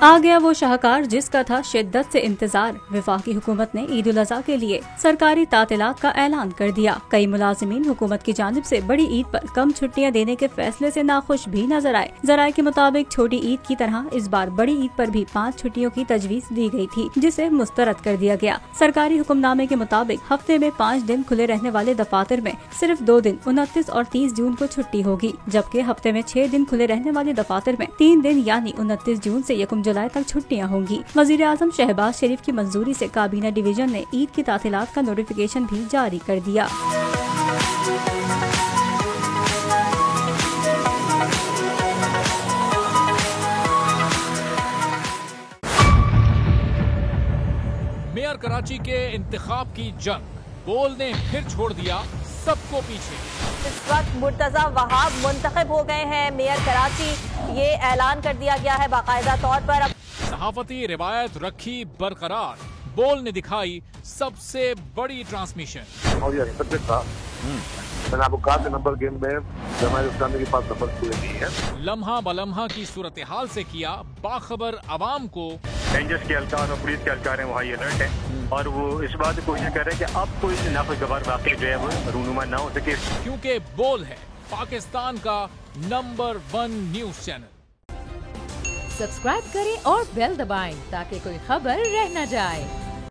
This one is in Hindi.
आ गया वो शाहकार जिसका था शिद्दत से इंतजार। वफाकी हुकूमत ने ईद उल अज़हा के लिए सरकारी तातीलात का ऐलान कर दिया। कई मुलाजिमीन हुकूमत की जानिब से बड़ी ईद पर कम छुट्टियां देने के फैसले से नाखुश भी नजर आए। जराये के मुताबिक छोटी ईद की तरह इस बार बड़ी ईद पर भी 5 छुट्टियों की तजवीज दी गई थी, जिसे मुस्तरद कर दिया गया। सरकारी हुक्मनामे के मुताबिक हफ्ते में 5 दिन खुले रहने वाले दफातर में सिर्फ 2 दिन 29 और 30 जून को छुट्टी होगी, जबकि हफ्ते में 6 दिन खुले रहने वाले दफातर में 3 दिन यानी 29 जून से 1 जुलाई तक छुट्टियां होंगी। वजीर आजम शहबाज शरीफ की मंजूरी से काबीना डिवीजन ने ईद की तातीलात का नोटिफिकेशन भी जारी कर दिया। मेयर कराची के इंतखाब की जंग, बोल ने फिर छोड़ दिया सबको पीछे। इस वक्त मुर्तजा वहाब मुंतखब हो गए हैं मेयर कराची, ये ऐलान कर दिया गया है बाकायदा तौर पर। सहाफती रिवायत रखी बरकरार, बोल ने दिखाई सबसे बड़ी ट्रांसमिशन। मैंने आपको कहा था नंबर गेम में जमात इस्लामी के पास नंबर पूरे नहीं है। लम्हा बलम्हा की सूरत हाल से किया बाखबर अवाम को। रेंजर्स के एहलकार और पुलिस के एहलकार हैं वो हाई अलर्ट है और वो इस बात की कोशिश कर रहे हैं कि अब कोई नाखुशगवार वाक़या जो है वो रूनुमा ना हो सके, क्योंकि बोल है पाकिस्तान का नंबर 1 न्यूज चैनल। सब्सक्राइब करें और बेल दबाएं ताकि कोई खबर रह न जाए।